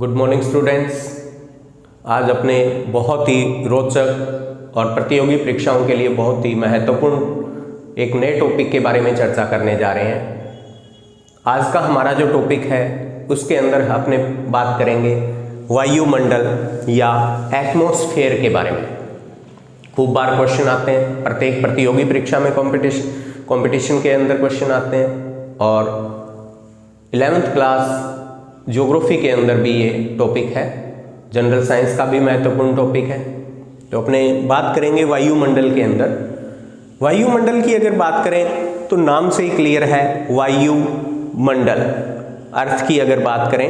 Good morning students. आज अपने बहुत ही रोचक और प्रतियोगी परीक्षाओं के लिए बहुत ही महत्वपूर्ण एक नए टॉपिक के बारे में चर्चा करने जा रहे हैं। आज का हमारा जो टॉपिक है उसके अंदर अपने बात करेंगे वायुमंडल या एटमॉस्फेयर के बारे में। खूब बार क्वेश्चन आते हैं, प्रत्येक प्रतियोगी परीक्षा में कंपटीशन के अंदर क्वेश्चन आते हैं और 11th क्लास ज्योग्राफी के अंदर भी ये टॉपिक है, जनरल साइंस का भी महत्वपूर्ण टॉपिक है। तो अपने बात करेंगे वायुमंडल के अंदर। वायुमंडल की अगर बात करें तो नाम से ही क्लियर है, वायुमंडल। अर्थ की अगर बात करें,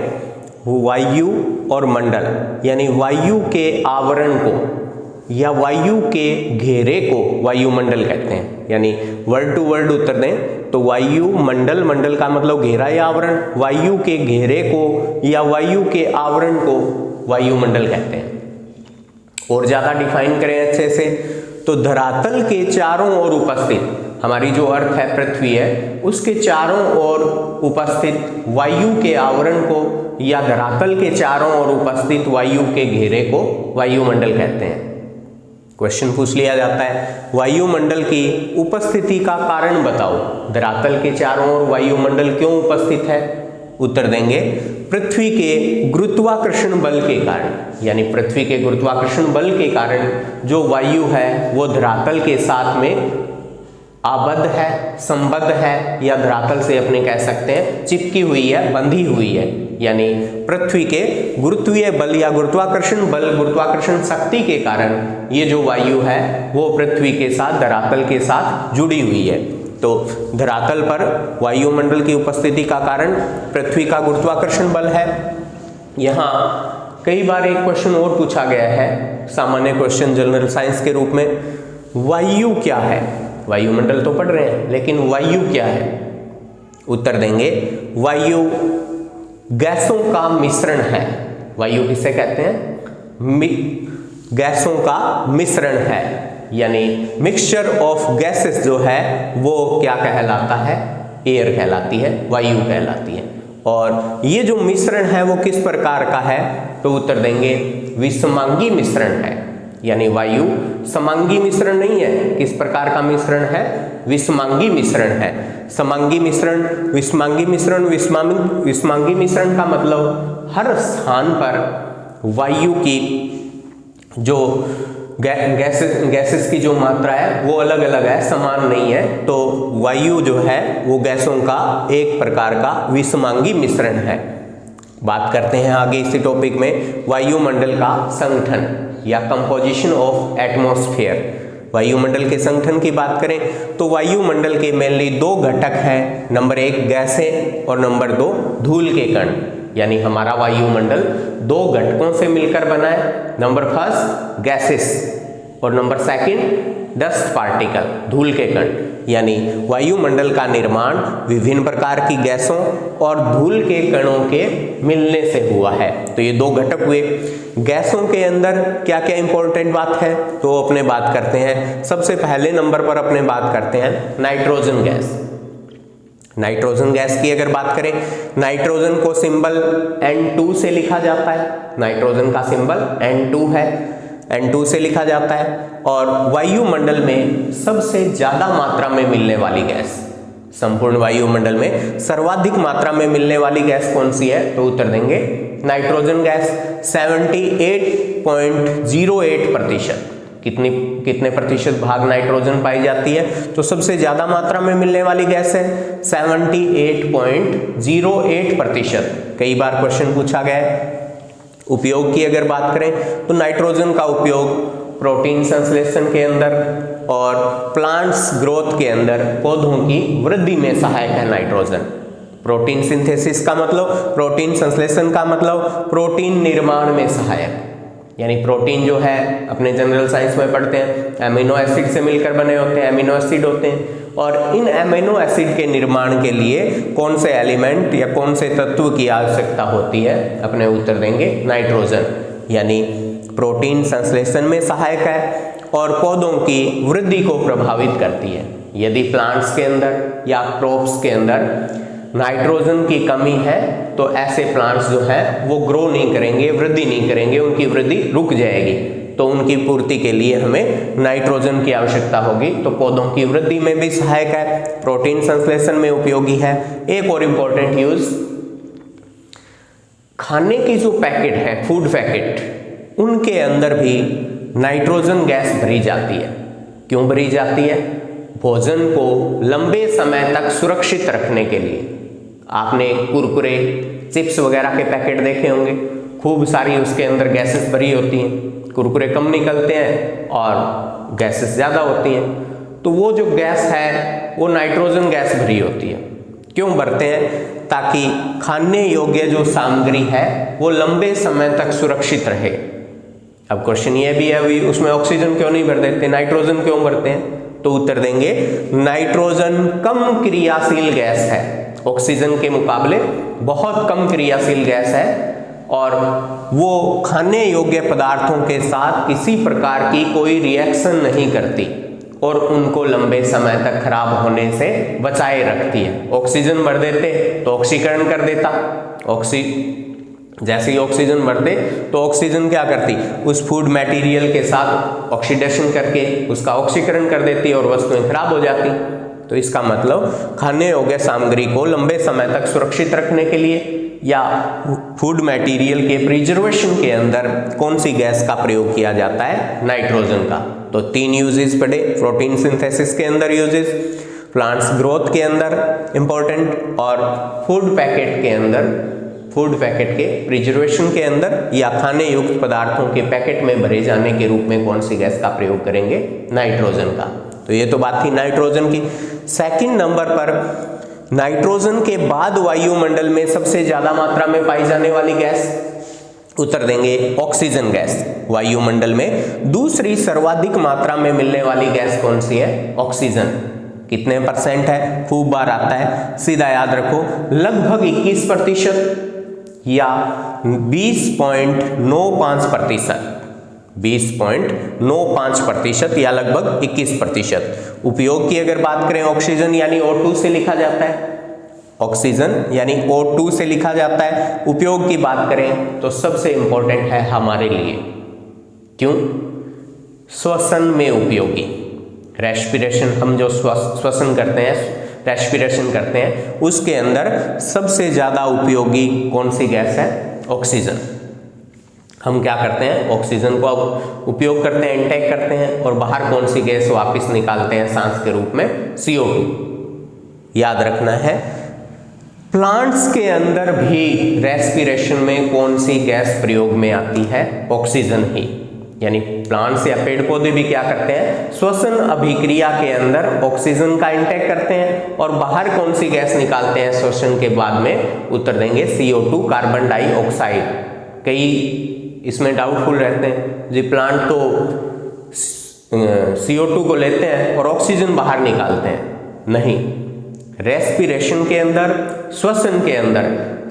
वायु और मंडल यानी वायु के आवरण को या वायु के घेरे को वायुमंडल कहते हैं। यानी वर्ड टू वर्ड उत्तर दें तो वायुमंडल, मंडल का मतलब घेरा या आवरण, वायु के घेरे को या वायु के आवरण को वायुमंडल कहते हैं। और ज्यादा डिफाइन करें अच्छे से तो धरातल के चारों ओर उपस्थित, हमारी जो अर्थ है, पृथ्वी है, उसके चारों ओर उपस्थित वायु के आवरण को या धरातल के चारों ओर उपस्थित वायु के घेरे को वायुमंडल कहते हैं। क्वेश्चन पूछ लिया जाता है, वायुमंडल की उपस्थिति का कारण बताओ। धरातल के चारों ओर वायुमंडल क्यों उपस्थित है? उत्तर देंगे, पृथ्वी के गुरुत्वाकर्षण बल के कारण। यानी पृथ्वी के गुरुत्वाकर्षण बल के कारण जो वायु है वो धरातल के साथ में आबद्ध है, संबद्ध है, या धरातल से अपने कह सकते हैं चिपकी हुई है, बंधी हुई है। यानी पृथ्वी के गुरुत्वीय बल या गुरुत्वाकर्षण बल, गुरुत्वाकर्षण शक्ति के कारण ये जो वायु है वो पृथ्वी के साथ, धरातल के साथ जुड़ी हुई है। तो धरातल पर वायुमंडल की उपस्थिति का कारण पृथ्वी का गुरुत्वाकर्षण बल है। यहाँ कई बार एक क्वेश्चन और पूछा गया है, सामान्य क्वेश्चन जनरल साइंस के रूप में, वायु क्या है? वायुमंडल तो पढ़ रहे हैं, लेकिन वायु क्या है? उत्तर देंगे, वायु गैसों का मिश्रण है। वायु किसे कहते हैं? गैसों का मिश्रण है। यानी मिक्सचर ऑफ गैसेस जो है वो क्या कहलाता है? एयर कहलाती है, वायु कहलाती है। और ये जो मिश्रण है वो किस प्रकार का है? तो उत्तर देंगे, विषमांगी मिश्रण है। यानी वायु समांगी मिश्रण नहीं है। किस प्रकार का मिश्रण है? विषमांगी मिश्रण है। समांगी मिश्रण, विषमांगी मिश्रण, विषमांगी मिश्रण का मतलब हर स्थान पर वायु की जो गैसेस की जो मात्रा है वो अलग अलग है, समान नहीं है। तो वायु जो है वो गैसों का एक प्रकार का विषमांगी मिश्रण है। बात करते हैं आगे इसी टॉपिक में, वायुमंडल का संगठन या कंपोजिशन ऑफ एटमॉस्फेयर। वायुमंडल के संगठन की बात करें तो वायुमंडल के मेनली दो घटक हैं, नंबर 1 गैसें और नंबर 2 धूल के कण। यानी हमारा वायुमंडल दो घटकों से मिलकर बना है, नंबर 1 गैसेस और नंबर 2 डस्ट पार्टिकल, धूल के कण। यानी वायुमंडल का निर्माण विभिन्न प्रकार की गैसों और धूल के कणों के मिलने से हुआ है। तो ये दो घटक हुए। गैसों के अंदर क्या क्या इंपॉर्टेंट बात है तो अपने बात करते हैं। सबसे पहले नंबर पर अपने बात करते हैं नाइट्रोजन गैस। नाइट्रोजन गैस की अगर बात करें, नाइट्रोजन को सिंबल N2 से लिखा जाता है। नाइट्रोजन का सिंबल N2 है, N2 से लिखा जाता है। और वायुमंडल में सबसे ज्यादा मात्रा में मिलने वाली गैस, संपूर्ण वायुमंडल में सर्वाधिक मात्रा में मिलने वाली गैस कौन सी है? तो उत्तर देंगे नाइट्रोजन गैस। 78.08%। कितने प्रतिशत भाग नाइट्रोजन पाई जाती है? तो सबसे ज्यादा मात्रा में मिलने वाली गैस है 78.08%। कई बार क्वेश्चन पूछा गया है। उपयोग की अगर बात करें तो नाइट्रोजन का उपयोग प्रोटीन संश्लेषण के अंदर और प्लांट्स ग्रोथ के अंदर, पौधों की वृद्धि में सहायक है नाइट्रोजन। प्रोटीन सिंथेसिस का मतलब, प्रोटीन संश्लेषण का मतलब प्रोटीन निर्माण में सहायक। यानी प्रोटीन जो है अपने जनरल साइंस में पढ़ते हैं, एमिनो एसिड से मिलकर बने होते हैं, एमिनो एसिड होते हैं। और इन एमिनो एसिड के निर्माण के लिए कौन से एलिमेंट या कौन से तत्व की आवश्यकता होती है? अपने उत्तर देंगे नाइट्रोजन। यानी प्रोटीन संश्लेषण में सहायक है और पौधों की वृद्धि को प्रभावित करती है। यदि प्लांट्स के अंदर या क्रॉप्स के अंदर नाइट्रोजन की कमी है तो ऐसे प्लांट्स जो हैं वो ग्रो नहीं करेंगे, वृद्धि नहीं करेंगे, उनकी वृद्धि रुक जाएगी। तो उनकी पूर्ति के लिए हमें नाइट्रोजन की आवश्यकता होगी। तो पौधों की वृद्धि में भी सहायक है, प्रोटीन संश्लेषण में उपयोगी है। एक और इंपॉर्टेंट यूज, खाने की जो पैकेट है, फूड पैकेट, उनके अंदर भी नाइट्रोजन गैस भरी जाती है। क्यों भरी जाती है? भोजन को लंबे समय तक सुरक्षित रखने के लिए। आपने कुरकुरे, चिप्स वगैरह के पैकेट देखे होंगे, खूब सारी उसके अंदर गैसेस भरी होती हैं। कुरकुरे कम निकलते हैं और गैसेस ज़्यादा होती हैं। तो वो जो गैस है वो नाइट्रोजन गैस भरी होती है। क्यों भरते हैं? ताकि खाने योग्य जो सामग्री है वो लंबे समय तक सुरक्षित रहे। अब क्वेश्चन ये भी है, उसमें ऑक्सीजन क्यों नहीं भर देते, नाइट्रोजन क्यों भरते हैं? तो उत्तर देंगे नाइट्रोजन कम क्रियाशील गैस है, ऑक्सीजन के मुकाबले बहुत कम क्रियाशील गैस है और वो खाने योग्य पदार्थों के साथ किसी प्रकार की कोई रिएक्शन नहीं करती और उनको लंबे समय तक खराब होने से बचाए रखती है। ऑक्सीजन भर देते तो ऑक्सीकरण कर देता, जैसे ही ऑक्सीजन भरते तो ऑक्सीजन क्या करती, उस फूड मटेरियल के साथ ऑक्सीडेशन करके उसका ऑक्सीकरण कर देती और वस्तुएं खराब हो जाती। तो इसका मतलब खाने योग्य सामग्री को लंबे समय तक सुरक्षित रखने के लिए या फूड मटेरियल के प्रिजर्वेशन के अंदर कौन सी गैस का प्रयोग किया जाता है? नाइट्रोजन का। तो 3 यूजेस पढ़े, प्रोटीन सिंथेसिस के अंदर यूजेस, प्लांट्स ग्रोथ के अंदर इंपॉर्टेंट, और फूड पैकेट के अंदर, फूड पैकेट के प्रिजर्वेशन के अंदर या खाने युक्त पदार्थों के पैकेट में भरे जाने के रूप में कौन सी गैस का प्रयोग करेंगे? नाइट्रोजन का। तो ये तो बात थी नाइट्रोजन की। सेकंड नंबर पर नाइट्रोजन के बाद वायुमंडल में सबसे ज्यादा मात्रा में पाई जाने वाली गैस, उत्तर देंगे ऑक्सीजन गैस। वायुमंडल में दूसरी सर्वाधिक मात्रा में मिलने वाली गैस कौन सी है? ऑक्सीजन। कितने परसेंट है? खूब बार आता है, सीधा याद रखो, लगभग 21% या 20.95%, 20.95% या लगभग 21%। उपयोग की अगर बात करें, ऑक्सीजन यानी O2 से लिखा जाता है, ऑक्सीजन यानी O2 से लिखा जाता है। उपयोग की बात करें तो सबसे इंपॉर्टेंट है हमारे लिए। क्यों? श्वसन में उपयोगी। रेस्पिरेशन, हम जो श्वसन करते हैं, रेस्पिरेशन करते हैं, उसके अंदर सबसे ज्यादा उपयोगी कौन सी गैस है? ऑक्सीजन। हम क्या करते हैं? ऑक्सीजन को अब उपयोग करते हैं, इनटेक करते हैं, और बाहर कौन सी गैस वापस निकालते हैं सांस के रूप में? CO2। याद रखना है, प्लांट्स के अंदर भी रेस्पिरेशन में कौन सी गैस प्रयोग में आती है? ऑक्सीजन ही। यानी प्लांट्स या पेड़ पौधे भी क्या करते हैं? श्वसन अभिक्रिया के अंदर ऑक्सीजन का इंटेक करते हैं और बाहर कौन सी गैस निकालते हैं श्वसन के बाद में? उत्तर देंगे CO2, कार्बन डाइऑक्साइड। कई इसमें डाउटफुल रहते हैं जी, प्लांट तो CO2 को लेते हैं और ऑक्सीजन बाहर निकालते हैं। नहीं, रेस्पिरेशन के अंदर, श्वसन के अंदर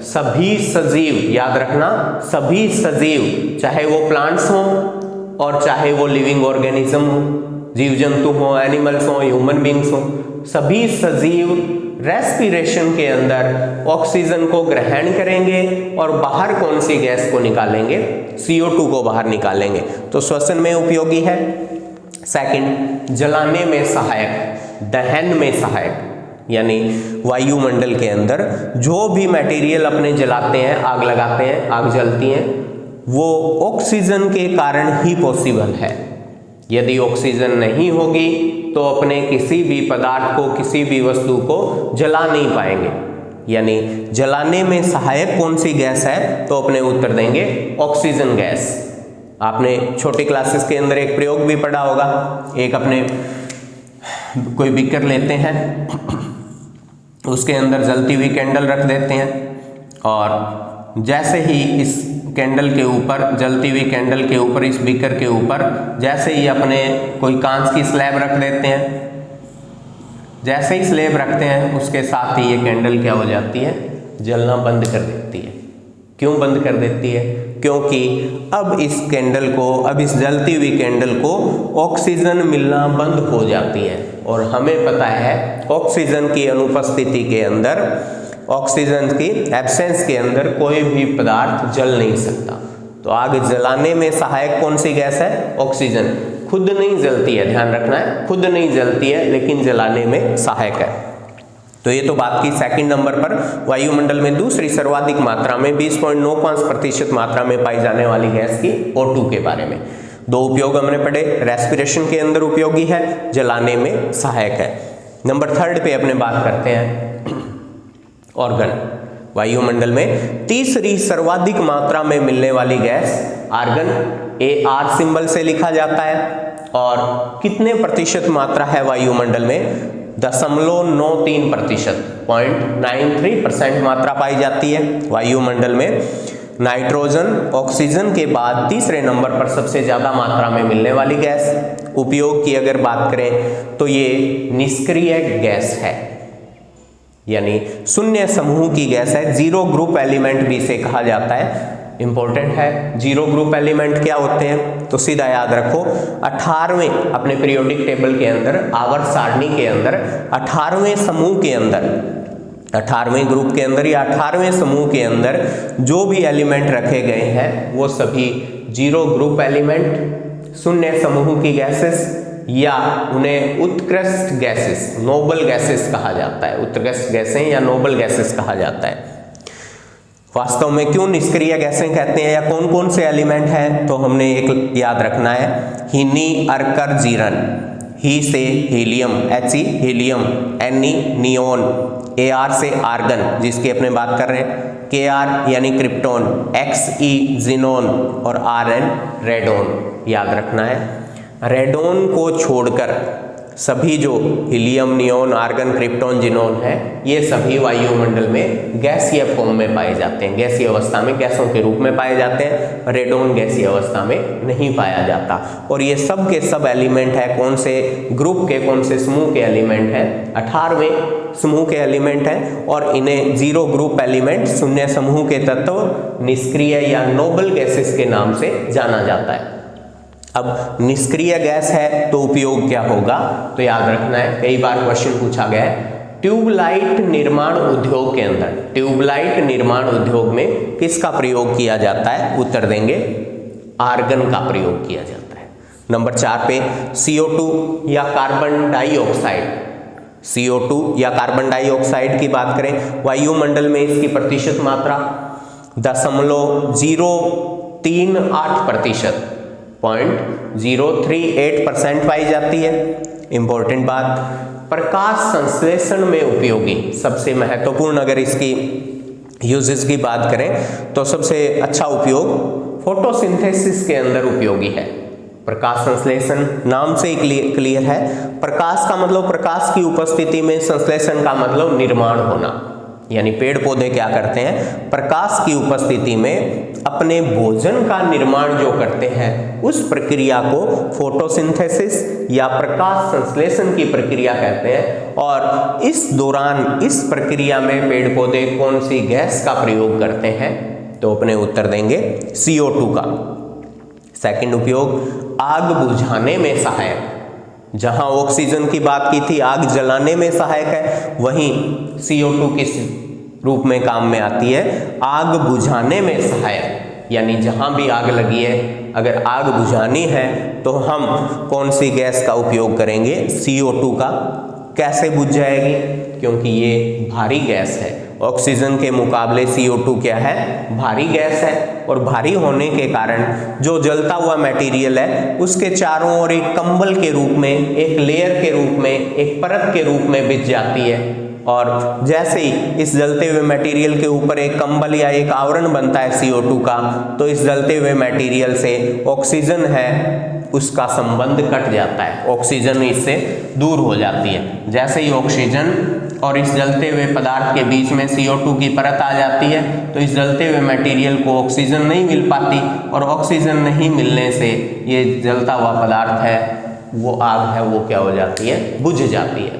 सभी सजीव, याद रखना, सभी सजीव, चाहे वो प्लांट्स हों और चाहे वो लिविंग ऑर्गेनिज्म हो, जीव जंतु हो, एनिमल्स हो, ह्यूमन बींग्स हो, सभी सजीव रेस्पिरेशन के अंदर ऑक्सीजन को ग्रहण करेंगे और बाहर कौन सी गैस को निकालेंगे? CO2 को बाहर निकालेंगे। तो श्वसन में उपयोगी है। सेकंड, जलाने में सहायक, दहन में सहायक, यानी वायुमंडल के अंदर जो भी मटेरियल अपने जलाते हैं, आग लगाते हैं, आग जलती है, वो ऑक्सीजन के कारण ही पॉसिबल है। यदि ऑक्सीजन नहीं होगी तो अपने किसी भी पदार्थ को, किसी भी वस्तु को जला नहीं पाएंगे। यानी जलाने में सहायक कौन सी गैस है? तो अपने उत्तर देंगे ऑक्सीजन गैस। आपने छोटी क्लासेस के अंदर एक प्रयोग भी पढ़ा होगा। एक अपने कोई बीकर लेते हैं, उसके अंदर जलती हुई कैंडल रख देते हैं और जैसे ही इस कैंडल के ऊपर, जलती हुई कैंडल के ऊपर, इस बीकर के ऊपर जैसे ही अपने कोई कांच की स्लैब रख देते हैं, जैसे ही स्लैब रखते हैं उसके साथ ही ये कैंडल क्या हो जाती है? जलना बंद कर देती है। क्यों बंद कर देती है? क्योंकि अब इस कैंडल को, अब इस जलती हुई कैंडल को ऑक्सीजन मिलना बंद हो जाती है। और हमें पता है ऑक्सीजन की अनुपस्थिति के अंदर ऑक्सीजन की एब्सेंस के अंदर कोई भी पदार्थ जल नहीं सकता। तो आग जलाने में सहायक कौन सी गैस है? ऑक्सीजन। खुद नहीं जलती है, ध्यान रखना है, खुद नहीं जलती है लेकिन जलाने में सहायक है। तो ये तो बात की सेकंड नंबर पर वायुमंडल में दूसरी सर्वाधिक मात्रा में 20.95% मात्रा में पाई जाने वाली गैस की O2 के बारे में। दो उपयोग हमने पढ़े, रेस्पिरेशन के अंदर उपयोगी है, जलाने में सहायक है। नंबर थर्ड पे अपने बात करते हैं ऑर्गन। वायुमंडल में तीसरी सर्वाधिक मात्रा में मिलने वाली गैस आर्गन, AR सिंबल से लिखा जाता है। और कितने प्रतिशत मात्रा है वायुमंडल में? 0.93%, 0.93% मात्रा पाई जाती है वायुमंडल में। नाइट्रोजन ऑक्सीजन के बाद तीसरे नंबर पर सबसे ज्यादा मात्रा में मिलने वाली गैस। उपयोग की अगर बात करें तो ये निष्क्रिय गैस है, यानी शून्य समूह की गैस है। जीरो ग्रुप एलिमेंट भी इसे कहा जाता है। इंपॉर्टेंट है, जीरो ग्रुप एलिमेंट क्या होते हैं? तो सीधा याद रखो, 18वें अपने पीरियोडिक टेबल के अंदर, आवर्त सारणी के अंदर 18वें समूह के अंदर, 18वें ग्रुप के अंदर या 18वें समूह के अंदर जो भी एलिमेंट रखे गए हैं वो सभी जीरो ग्रुप एलिमेंट, शून्य समूह की गैसेस, या उन्हें उत्कृष्ट गैसेस, नोबल गैसेस कहा जाता है। उत्कृष्ट गैसें या नोबल गैसेस कहा जाता है। वास्तव में क्यों निष्क्रिय गैसें कहते हैं या कौन कौन से एलिमेंट हैं? तो हमने एक याद रखना है, हीनी, अर्कर, जीरन। ही से helium, He helium, Ne neon, Ar से आर्गन जिसकी अपने बात कर रहे हैं, Kr यानी क्रिप्टोन, Xe जिनोन और Rn रेडोन। याद रखना है, रेडोन को छोड़कर सभी जो helium, neon, argon, krypton, xenon है, ये सभी वायुमंडल में गैसीय फॉर्म में पाए जाते हैं, गैसीय अवस्था में, गैसों के रूप में पाए जाते हैं। रेडोन गैसीय अवस्था में नहीं पाया जाता। और ये सब के सब एलिमेंट है कौन से ग्रुप के, कौन से समूह के एलिमेंट है? 18वें समूह के एलिमेंट है। और इन्हें जीरो ग्रुप एलिमेंट, शून्य समूह के तत्व, निष्क्रिय या नोबल गैसेस के नाम से जाना जाता है। अब निष्क्रिय गैस है तो उपयोग क्या होगा? तो याद रखना है, कई बार क्वेश्चन पूछा गया है, ट्यूबलाइट निर्माण उद्योग के अंदर, ट्यूबलाइट निर्माण उद्योग में किसका प्रयोग किया जाता है? उत्तर देंगे आर्गन का प्रयोग किया जाता है। नंबर 4 पे CO2 या कार्बन डाइऑक्साइड, CO2 या कार्बन डाइऑक्साइड की बात करें, वायुमंडल में इसकी प्रतिशत मात्रा 0.038%, 0.038% पाई जाती है। इंपॉर्टेंट बात, प्रकाश संश्लेषण में उपयोगी, सबसे महत्वपूर्ण अगर इसकी यूजेस की बात करें तो सबसे अच्छा उपयोग फोटोसिंथेसिस के अंदर उपयोगी है। प्रकाश संश्लेषण नाम से क्लियर है, प्रकाश का मतलब प्रकाश की उपस्थिति में, संश्लेषण का मतलब निर्माण होना। यानी पेड़ पौधे क्या करते हैं? प्रकाश की उपस्थिति में अपने भोजन का निर्माण जो करते हैं उस प्रक्रिया को फोटोसिंथेसिस या प्रकाश संश्लेषण की प्रक्रिया कहते हैं। और इस दौरान, इस प्रक्रिया में पेड़ पौधे कौन सी गैस का प्रयोग करते हैं? तो अपने उत्तर देंगे CO2 का। सेकंड उपयोग, आग बुझाने में सहायक। जहां ऑक्सीजन की बात की थी, आग जलाने में सहायक है, वहीं CO2 किस रूप में काम में आती है? आग बुझाने में सहायक। यानी जहां भी आग लगी है, अगर आग बुझानी है तो हम कौन सी गैस का उपयोग करेंगे? CO2 का। कैसे बुझ जाएगी? क्योंकि ये भारी गैस है, ऑक्सीजन के मुकाबले CO2 क्या है? भारी गैस है। और भारी होने के कारण जो जलता हुआ मटेरियल है उसके चारों ओर एक कंबल के रूप में, एक लेयर के रूप में, एक परत के रूप में बिछ जाती है। और जैसे ही इस जलते हुए मटेरियल के ऊपर एक कंबल या एक आवरण बनता है CO2 का, तो इस जलते हुए मटेरियल से ऑक्सीजन है उसका संबंध कट जाता है, ऑक्सीजन इससे दूर हो जाती है। जैसे ही ऑक्सीजन और इस जलते हुए पदार्थ के बीच में CO2 की परत आ जाती है तो इस जलते हुए मटेरियल को ऑक्सीजन नहीं मिल पाती, और ऑक्सीजन नहीं मिलने से ये जलता हुआ पदार्थ है, वो आग है, वो क्या हो जाती है? बुझ जाती है।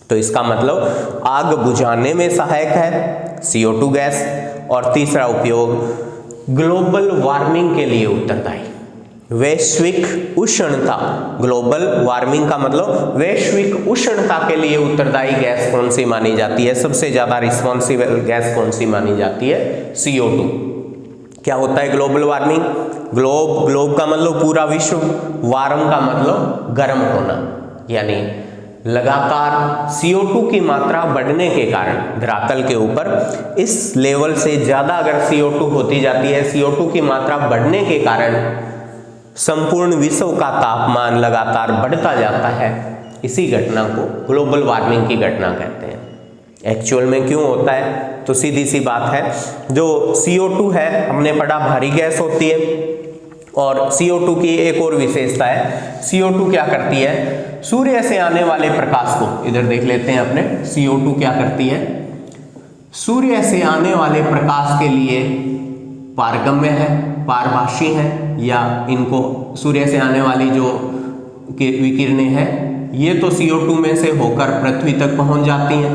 तो इसका मतलब आग बुझाने में सहायक है CO2 गैस। और तीसरा उपयोग, ग्लोबल वार्मिंग के लिए उत्तरदायी। वैश्विक उष्णता, ग्लोबल वार्मिंग का मतलब वैश्विक उष्णता के लिए उत्तरदायी गैस कौन सी मानी जाती है, सबसे ज्यादा रिस्पॉन्सिबल गैस कौन सी मानी जाती है, CO2। क्या होता है ग्लोबल वार्मिंग? ग्लोब का मतलब पूरा विश्व, वार्म का मतलब गर्म होना, यानी लगातार CO2 की मात्रा बढ़ने के कारण धरातल के ऊपर इस लेवल से ज्यादा अगर CO2 होती जाती है, CO2 की मात्रा बढ़ने के कारण संपूर्ण विश्व का तापमान लगातार बढ़ता जाता है। इसी घटना को ग्लोबल वार्मिंग की घटना कहते हैं। एक्चुअल में क्यों होता है? तो सीधी सी बात है, जो CO2 है हमने पढ़ा भारी गैस होती है, और CO2 की एक और विशेषता है, CO2 क्या करती है, सूर्य से आने वाले प्रकाश को, इधर देख लेते हैं अपने, CO2 क्या करती है, सूर्य से आने वाले प्रकाश के लिए पारगम्य है, पारभाषी है, या इनको सूर्य से आने वाली जो विकिरणें हैं ये तो CO2 में से होकर पृथ्वी तक पहुंच जाती हैं,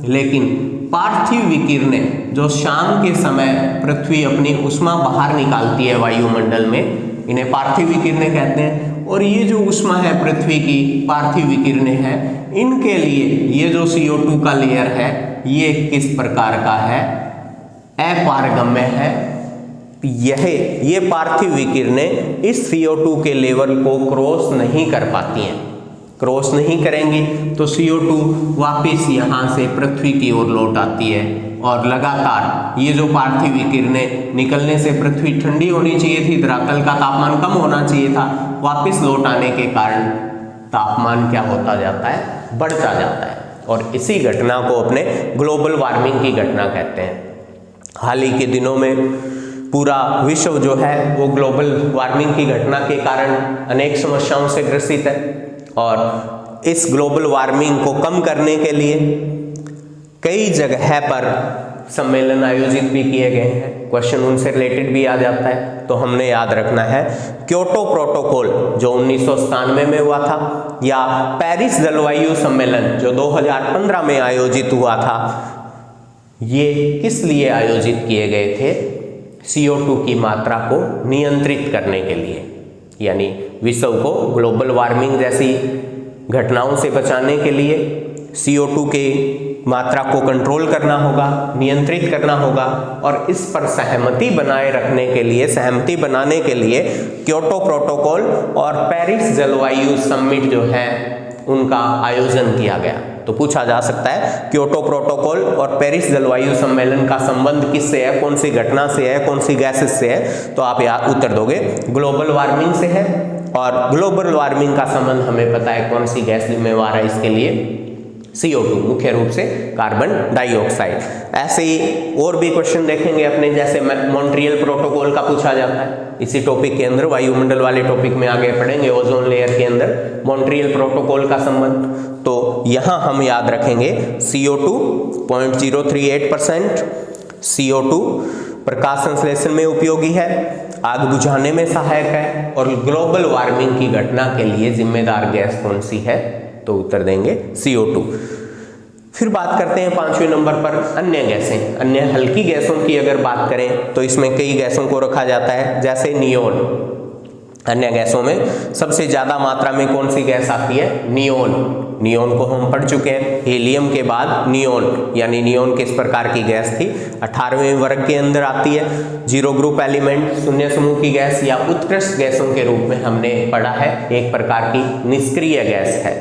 लेकिन पार्थिव विकिरणें जो शाम के समय पृथ्वी अपनी ऊष्मा बाहर निकालती है वायुमंडल में, इन्हें पार्थिव विकिरणें कहते हैं। और ये जो ऊष्मा है पृथ्वी की, पार्थिव विकिरणें हैं, इनके लिए ये जो CO2 का लेयर है ये किस प्रकार का है, अपारगम्य है। ये पार्थिव विकिरणें इस CO2 के लेवल को क्रॉस नहीं कर पाती हैं, क्रॉस नहीं करेंगी तो CO2 वापस यहाँ से पृथ्वी की ओर लौट आती है, और लगातार ये जो पार्थिव विकिरणें निकलने से पृथ्वी ठंडी होनी चाहिए थी, धरातल का तापमान कम होना चाहिए था, वापस लौट आने के कारण तापमान क्या होता जाता है, बढ़ता जाता है, और इसी घटना को अपने ग्लोबल वार्मिंग की घटना कहते हैं। हाल ही के दिनों में पूरा विश्व जो है वो ग्लोबल वार्मिंग की घटना के कारण अनेक समस्याओं से ग्रसित है, और इस ग्लोबल वार्मिंग को कम करने के लिए कई जगह पर सम्मेलन आयोजित भी किए गए हैं। क्वेश्चन उनसे रिलेटेड भी आ जाता है, तो हमने याद रखना है क्योटो प्रोटोकॉल जो 1997 में हुआ था, या पेरिस जलवायु सम्मेलन जो 2015 में आयोजित हुआ था, ये किस लिए आयोजित किए गए थे, CO2 की मात्रा को नियंत्रित करने के लिए, यानी विश्व को ग्लोबल वार्मिंग जैसी घटनाओं से बचाने के लिए CO2 के मात्रा को कंट्रोल करना होगा, नियंत्रित करना होगा, और इस पर सहमति बनाए रखने के लिए, सहमति बनाने के लिए क्योटो प्रोटोकॉल और पेरिस जलवायु समिट जो है उनका आयोजन किया गया। तो पूछा जा सकता है क्योटो प्रोटोकॉल और पेरिस जलवायु सम्मेलन का संबंध किससे है, कौन सी घटना से है, कौन सी गैसेस से है, तो आप यहाँ उत्तर दोगे ग्लोबल वार्मिंग से है, और ग्लोबल वार्मिंग का संबंध हमें पता है कौन सी गैस जिम्मेवार है इसके लिए, CO2, मुख्य रूप से कार्बन डाइऑक्साइड। ऐसे ही और भी क्वेश्चन देखेंगे अपने, जैसे मॉन्ट्रियल प्रोटोकॉल का पूछा जाता है, इसी टॉपिक के अंदर वायुमंडल वाले टॉपिक में आगे पढ़ेंगे, ओजोन लेयर के अंदर मॉन्ट्रियल प्रोटोकॉल का संबंध। तो यहाँ हम याद रखेंगे CO2 0.038%, CO2 प्रकाश संश्लेषण में उपयोगी है, आग बुझाने में सहायक है, और ग्लोबल वार्मिंग की घटना के लिए जिम्मेदार गैस कौन सी है, तो उत्तर देंगे CO2। फिर बात करते हैं 5वें नंबर पर अन्य गैसें। अन्य हल्की गैसों की अगर बात करें तो इसमें कई गैसों को रखा जाता है, जैसे नियोन। अन्य गैसों में सबसे ज्यादा मात्रा में कौन सी गैस आती है, नियोन। नियोन को हम पढ़ चुके हैं, हीलियम के बाद नियोन, यानी नियोन किस प्रकार की गैस थी, 18वें वर्ग के अंदर आती है। जीरो ग्रुप एलिमेंट, शून्य समूह की गैस या उत्कृष्ट गैसों के रूप में हमने पढ़ा है, एक प्रकार की निष्क्रिय गैस है।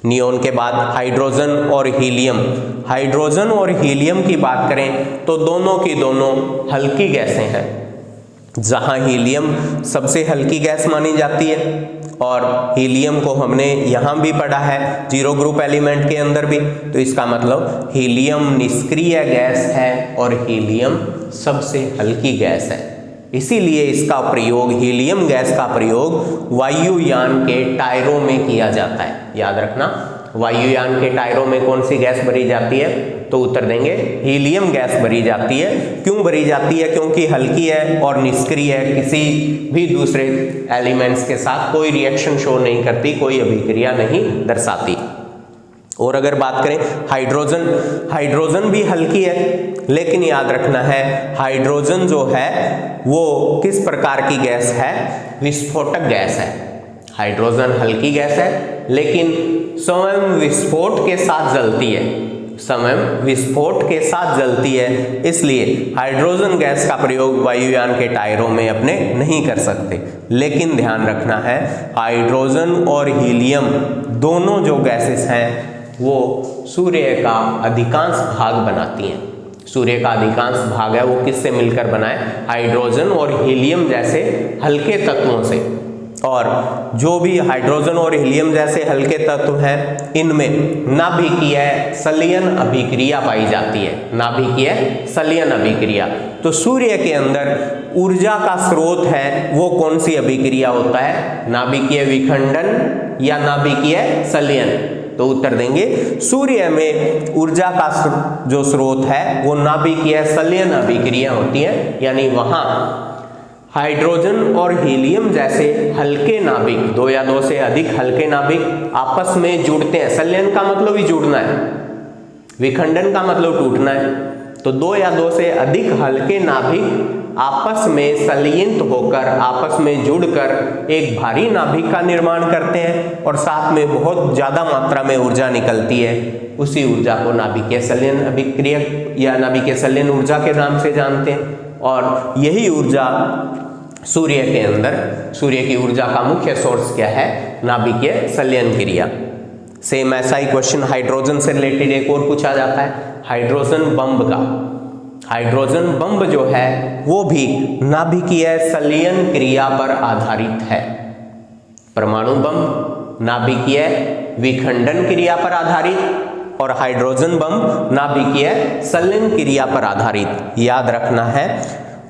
नियोन के बाद हाइड्रोजन और हीलियम। हाइड्रोजन और हीलियम की बात करें तो दोनों की दोनों हल्की गैसें हैं, जहां हीलियम सबसे हल्की गैस मानी जाती है, और हीलियम को हमने यहां भी पढ़ा है जीरो ग्रुप एलिमेंट के अंदर भी, तो इसका मतलब हीलियम निष्क्रिय गैस है और हीलियम सबसे हल्की गैस है। इसीलिए इसका प्रयोग, हीलियम गैस का प्रयोग वायुयान के टायरों में किया जाता है। याद रखना, वायुयान के टायरों में कौन सी गैस भरी जाती है, तो उत्तर देंगे हीलियम गैस भरी जाती है। क्यों भरी जाती है, क्योंकि हल्की है और निष्क्रिय है, किसी भी दूसरे एलिमेंट्स के साथ कोई रिएक्शन शो नहीं करती, कोई अभिक्रिया नहीं दर्शाती। और अगर बात करें हाइड्रोजन, हाइड्रोजन भी हल्की है, लेकिन याद रखना है हाइड्रोजन जो है वो किस प्रकार की गैस है, विस्फोटक गैस है। हाइड्रोजन हल्की गैस है लेकिन स्वयं विस्फोट के साथ जलती है, स्वयं विस्फोट के साथ जलती है, इसलिए हाइड्रोजन गैस का प्रयोग वायुयान के टायरों में अपने नहीं कर सकते। लेकिन ध्यान रखना है हाइड्रोजन और हीलियम दोनों जो गैसेस हैं वो सूर्य का अधिकांश भाग बनाती हैं। सूर्य का अधिकांश भाग है वो किससे मिलकर बना है, हाइड्रोजन और हीलियम जैसे हल्के तत्वों से। और जो भी हाइड्रोजन और हीलियम जैसे हल्के तत्व हैं इनमें नाभिकीय संलयन अभिक्रिया पाई जाती है, नाभिकीय संलयन अभिक्रिया। तो सूर्य के अंदर ऊर्जा का स्रोत है वो कौन सी अभिक्रिया होता है, नाभिकीय विखंडन या नाभिकीय संलयन। तो उत्तर देंगे सूर्य में ऊर्जा का जो स्रोत है वो नाभिकीय संलयन अभिक्रिया होती है, यानी वहां हाइड्रोजन और हीलियम जैसे हल्के नाभिक, दो या दो से अधिक हल्के नाभिक आपस में जुड़ते हैं। संलयन का मतलब ही जुड़ना है, विखंडन का मतलब टूटना है। तो दो या दो से अधिक हल्के नाभिक आपस में संलयित होकर आपस में जुड़कर एक भारी नाभिक का निर्माण करते हैं और साथ में बहुत ज्यादा मात्रा में ऊर्जा निकलती है। उसी ऊर्जा को नाभिकीय संलयन अभिक्रिया या नाभिकीय संलयन ऊर्जा के नाम से जानते हैं। और यही ऊर्जा सूर्य के अंदर, सूर्य की ऊर्जा का मुख्य सोर्स क्या है, नाभिकीय संलयन क्रिया। सेम ऐसा ही क्वेश्चन हाइड्रोजन से रिलेटेड एक और पूछा जाता है, हाइड्रोजन बम का। हाइड्रोजन बम जो है वो भी नाभिकीय संलयन क्रिया पर आधारित है। परमाणु बम नाभिकीय विखंडन क्रिया पर आधारित और हाइड्रोजन बम नाभिकीय संलयन क्रिया पर आधारित। याद रखना है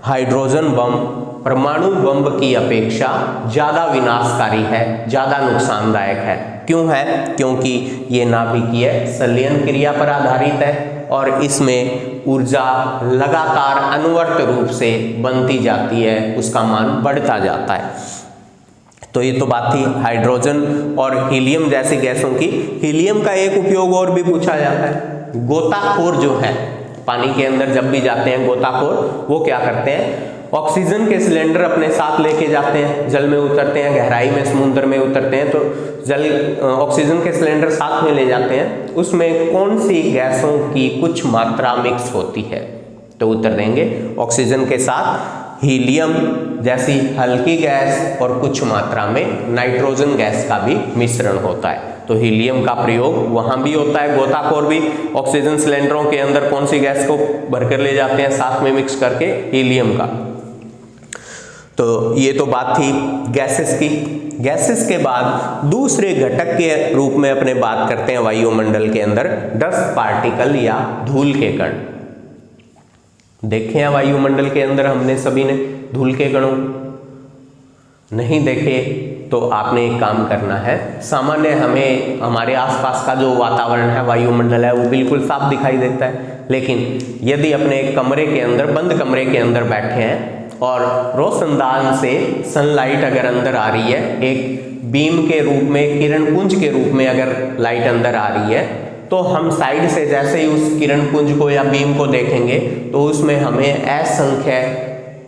हाइड्रोजन बम परमाणु बम की अपेक्षा ज्यादा विनाशकारी है, ज्यादा नुकसानदायक है। क्यों है, क्योंकि ये नाभिकीय संलयन क्रिया पर आधारित है और इसमें ऊर्जा लगातार अनुवर्त रूप से बनती जाती है, उसका मान बढ़ता जाता है। तो ये तो बात थी हाइड्रोजन और हीलियम जैसी गैसों की। हीलियम का एक उपयोग और भी पूछा जाता है, गोताखोर जो है पानी के अंदर जब भी जाते हैं गोताखोर, वो क्या करते हैं, ऑक्सीजन के सिलेंडर अपने साथ लेके जाते हैं, जल में उतरते हैं, गहराई में समुद्र में उतरते हैं तो जल ऑक्सीजन के सिलेंडर साथ में ले जाते हैं। उसमें कौन सी गैसों की कुछ मात्रा मिक्स होती है, तो उत्तर देंगे ऑक्सीजन के साथ हीलियम जैसी हल्की गैस और कुछ मात्रा में नाइट्रोजन गैस का भी मिश्रण होता है। तो हीलियम का प्रयोग वहां भी होता है, गोताखोर भी ऑक्सीजन सिलेंडरों के अंदर कौन सी गैस को भरकर ले जाते हैं साथ में मिक्स करके, हीलियम का। तो ये तो बात थी गैसेस की। गैसेस के बाद दूसरे घटक के रूप में अपने बात करते हैं वायुमंडल के अंदर डस्ट पार्टिकल या धूल के कण। देखे हैं वायुमंडल के अंदर हमने सभी ने धूल के कणों, नहीं देखे तो आपने एक काम करना है, सामान्य हमें हमारे आसपास का जो वातावरण है वायुमंडल है वो बिल्कुल साफ दिखाई देता है, लेकिन यदि अपने एक कमरे के अंदर, बंद कमरे के अंदर बैठे हैं और रोशनदान से सनलाइट अगर अंदर आ रही है, एक बीम के रूप में, किरण पुंज के रूप में अगर लाइट अंदर आ रही है, तो हम साइड से जैसे ही उस किरण पुंज को या बीम को देखेंगे तो उसमें हमें असंख्य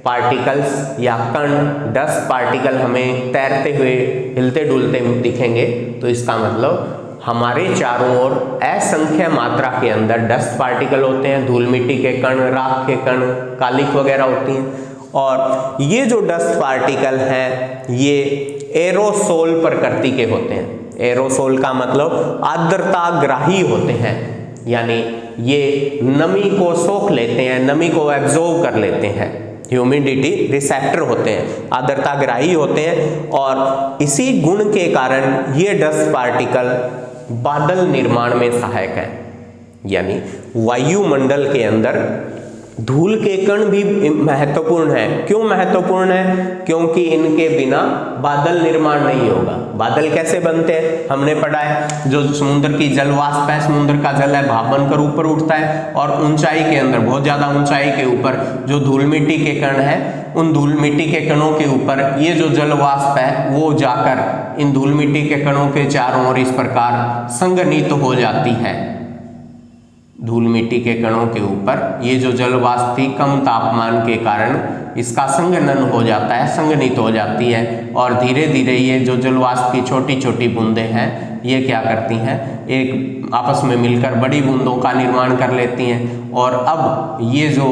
पार्टिकल्स या कण, डस्ट पार्टिकल हमें तैरते हुए, हिलते डुलते दिखेंगे। तो इसका मतलब हमारे चारों ओर असंख्य मात्रा के अंदर डस्ट पार्टिकल होते हैं, धूल मिट्टी के कण, राख के कण, कालिख वगैरह होती हैं। और ये जो डस्ट पार्टिकल हैं ये एरोसोल प्रकृति के होते हैं। एरोसोल का मतलब आर्द्रताग्राही होते हैं, यानी ये नमी को सोख लेते हैं, नमी को एब्जॉर्ब कर लेते हैं, ह्यूमिडिटी रिसेप्टर होते हैं, आर्द्रताग्राही होते हैं। और इसी गुण के कारण ये डस्ट पार्टिकल बादल निर्माण में सहायक है, यानी वायुमंडल के अंदर धूल के कण भी महत्वपूर्ण है। क्यों महत्वपूर्ण है? क्योंकि इनके बिना बादल निर्माण नहीं होगा। बादल कैसे बनते हैं हमने पढ़ा है, जो समुद्र की जल वाष्प है, समुद्र का जल है, भाप बनकर ऊपर उठता है और ऊंचाई के अंदर, बहुत ज्यादा ऊंचाई के ऊपर जो धूल मिट्टी के कण है, उन धूल मिट्टी के कणों के ऊपर ये जो जल वाष्प है वो जाकर इन धूल मिट्टी के कणों के चारों ओर इस प्रकार संघनित हो जाती है। धूल मिट्टी के कणों के ऊपर ये जो जल वाष्प थी, कम तापमान के कारण इसका संघनन हो जाता है, संघनित हो जाती है और धीरे धीरे ये जो जल वाष्प की छोटी छोटी बूंदें हैं ये क्या करती हैं, एक आपस में मिलकर बड़ी बूंदों का निर्माण कर लेती हैं और अब ये जो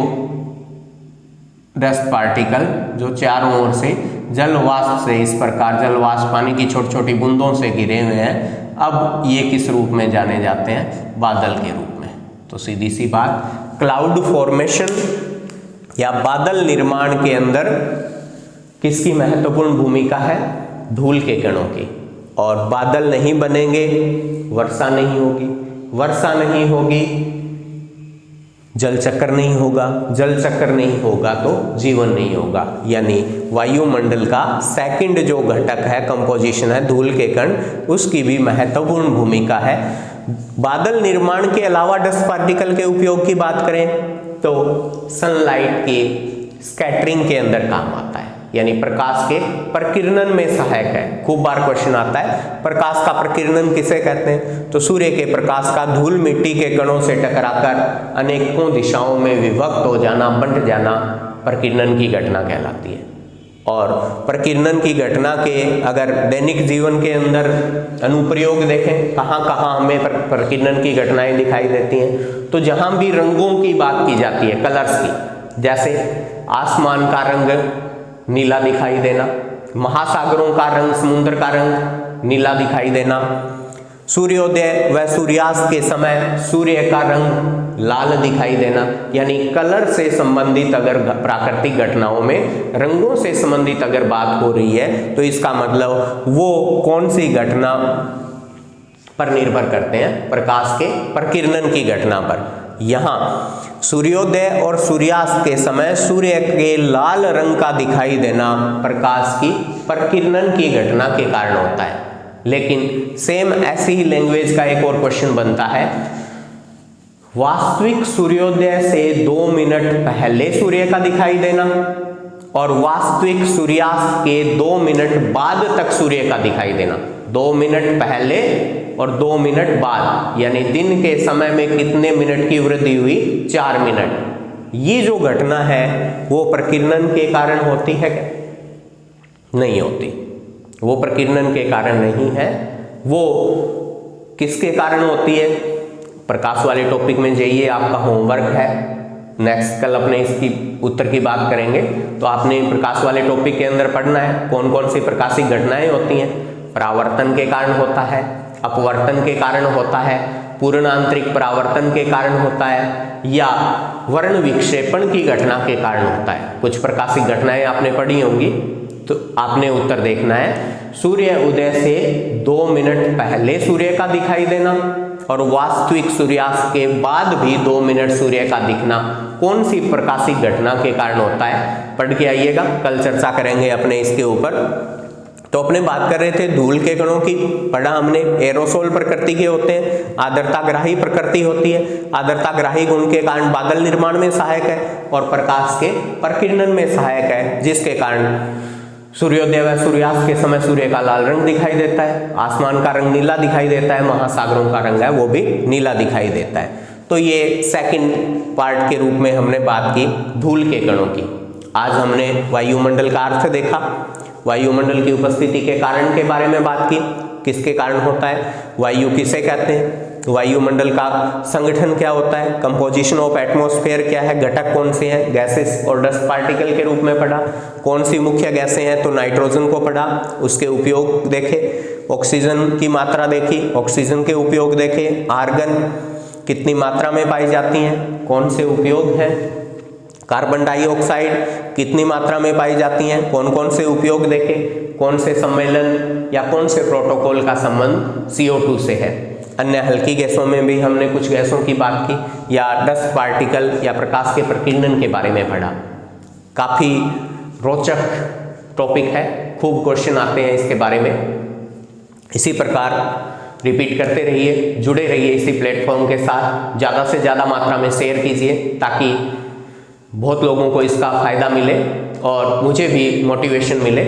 डस्ट पार्टिकल जो चारों ओर से जल वाष्प से इस प्रकार जल वाष्प पानी की छोटी छोटी बूंदों से घिरे हुए हैं, अब ये किस रूप में जाने जाते हैं? बादल के रूप में। तो सीधी सी बात, क्लाउड फॉर्मेशन या बादल निर्माण के अंदर किसकी महत्वपूर्ण भूमिका है? धूल के कणों की। और बादल नहीं बनेंगे, वर्षा नहीं होगी, वर्षा नहीं होगी, जल चक्र नहीं होगा, जल चक्र नहीं होगा तो जीवन नहीं होगा। यानी वायुमंडल का सेकंड जो घटक है, कंपोजिशन है, धूल के कण, उसकी भी महत्वपूर्ण भूमिका है। बादल निर्माण के अलावा डस्ट पार्टिकल के उपयोग की बात करें तो सनलाइट की स्कैटरिंग के अंदर काम आता है, यानी प्रकाश के प्रकीर्णन में सहायक है। खूब बार क्वेश्चन आता है, प्रकाश का प्रकीर्णन किसे कहते हैं? तो सूर्य के प्रकाश का धूल मिट्टी के कणों से टकराकर अनेकों दिशाओं में विभक्त हो जाना, बंट जाना प्रकीर्णन की घटना कहलाती है। और प्रकीर्णन की घटना के अगर दैनिक जीवन के अंदर अनुप्रयोग देखें, कहाँ कहाँ हमें प्रकीर्णन की घटनाएं दिखाई देती हैं, तो जहाँ भी रंगों की बात की जाती है, कलर्स की, जैसे आसमान का रंग नीला दिखाई देना, महासागरों का रंग, समुद्र का रंग नीला दिखाई देना, सूर्योदय व सूर्यास्त के समय सूर्य का रंग लाल दिखाई देना, यानी कलर से संबंधित अगर प्राकृतिक घटनाओं में रंगों से संबंधित अगर बात हो रही है तो इसका मतलब वो कौन सी घटना पर निर्भर करते हैं? प्रकाश के प्रकीर्णन की घटना पर। यहाँ सूर्योदय और सूर्यास्त के समय सूर्य के लाल रंग का दिखाई देना प्रकाश की प्रकीर्णन की घटना के कारण होता है। लेकिन सेम ऐसी ही लैंग्वेज का एक और क्वेश्चन बनता है, वास्तविक सूर्योदय से 2 मिनट पहले सूर्य का दिखाई देना और वास्तविक सूर्यास्त के 2 मिनट बाद तक सूर्य का दिखाई देना। 2 मिनट पहले और 2 मिनट बाद, यानी दिन के समय में कितने मिनट की वृद्धि हुई? 4 मिनट। ये जो घटना है वो प्रकीर्णन के कारण होती है क्या? नहीं होती। वो प्रकीर्णन के कारण नहीं है, वो किसके कारण होती है? प्रकाश वाले टॉपिक में जाइए, आपका होमवर्क है, नेक्स्ट कल अपने इसकी उत्तर की बात करेंगे, तो आपने प्रकाश वाले टॉपिक के अंदर पढ़ना है कौन कौन सी प्रकाशिक घटनाएं होती हैं। परावर्तन के कारण होता है, अपवर्तन के कारण होता है, पूर्ण आंतरिक परावर्तन के कारण होता है, या वर्ण विक्षेपण की घटना के कारण होता है। कुछ प्रकाशिक घटनाएं आपने पढ़ी होंगी, तो आपने उत्तर देखना है। सूर्य उदय से 2 मिनट पहले सूर्य का दिखाई देना और वास्तविक सूर्यास्त के बाद भी 2 मिनट सूर्य का दिखना कौन सी प्रकाशिक घटना के कारण होता है? पढ़ के आइएगा, कल चर्चा करेंगे अपने इसके ऊपर। तो अपने बात कर रहे थे धूल के कणों की, पढ़ा हमने एरोसोल प्रकृति के होते हैं, आर्द्रताग्राही प्रकृति होती है, आर्द्रताग्राही गुण के कारण बादल निर्माण में सहायक है और प्रकाश के प्रकीर्णन में सहायक है, जिसके कारण सूर्योदय व सूर्यास्त के समय सूर्य का लाल रंग दिखाई देता है, आसमान का रंग नीला दिखाई देता है, महासागरों का रंग है वो भी नीला दिखाई देता है। तो ये सेकंड पार्ट के रूप में हमने बात की धूल के कणों की। आज हमने वायुमंडल का अर्थ देखा, वायुमंडल की उपस्थिति के कारण के बारे में बात की, किसके कारण होता है, वायु किसे कहते हैं, वायुमंडल का संगठन क्या होता है, कंपोजिशन ऑफ एटमॉस्फेयर क्या है, घटक कौन से हैं, गैसेस और डस्ट पार्टिकल के रूप में पढ़ा, कौन सी मुख्य गैसें हैं, तो नाइट्रोजन को पढ़ा, उसके उपयोग देखे, ऑक्सीजन की मात्रा देखी, ऑक्सीजन के उपयोग देखे, आर्गन कितनी मात्रा में पाई जाती हैं, कौन से उपयोग हैं, कार्बन डाइऑक्साइड कितनी मात्रा में पाई जाती हैं, कौन कौन से उपयोग देखे, कौन से सम्मेलन या कौन से प्रोटोकॉल का संबंध CO2 से है, अन्य हल्की गैसों में भी हमने कुछ गैसों की बात की, या डस्ट पार्टिकल या प्रकाश के प्रकीर्णन के बारे में पढ़ा। काफ़ी रोचक टॉपिक है, खूब क्वेश्चन आते हैं इसके बारे में। इसी प्रकार रिपीट करते रहिए, जुड़े रहिए इसी प्लेटफॉर्म के साथ, ज़्यादा से ज़्यादा मात्रा में शेयर कीजिए ताकि बहुत लोगों को इसका फ़ायदा मिले और मुझे भी मोटिवेशन मिले।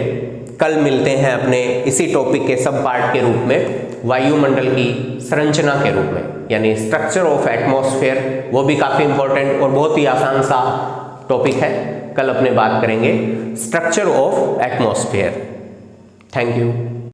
कल मिलते हैं अपने इसी टॉपिक के सब पार्ट के रूप में, वायुमंडल की संरचना के रूप में, यानी स्ट्रक्चर ऑफ एटमॉस्फेयर। वो भी काफ़ी इंपॉर्टेंट और बहुत ही आसान सा टॉपिक है। कल अपने बात करेंगे structure of atmosphere. Thank you.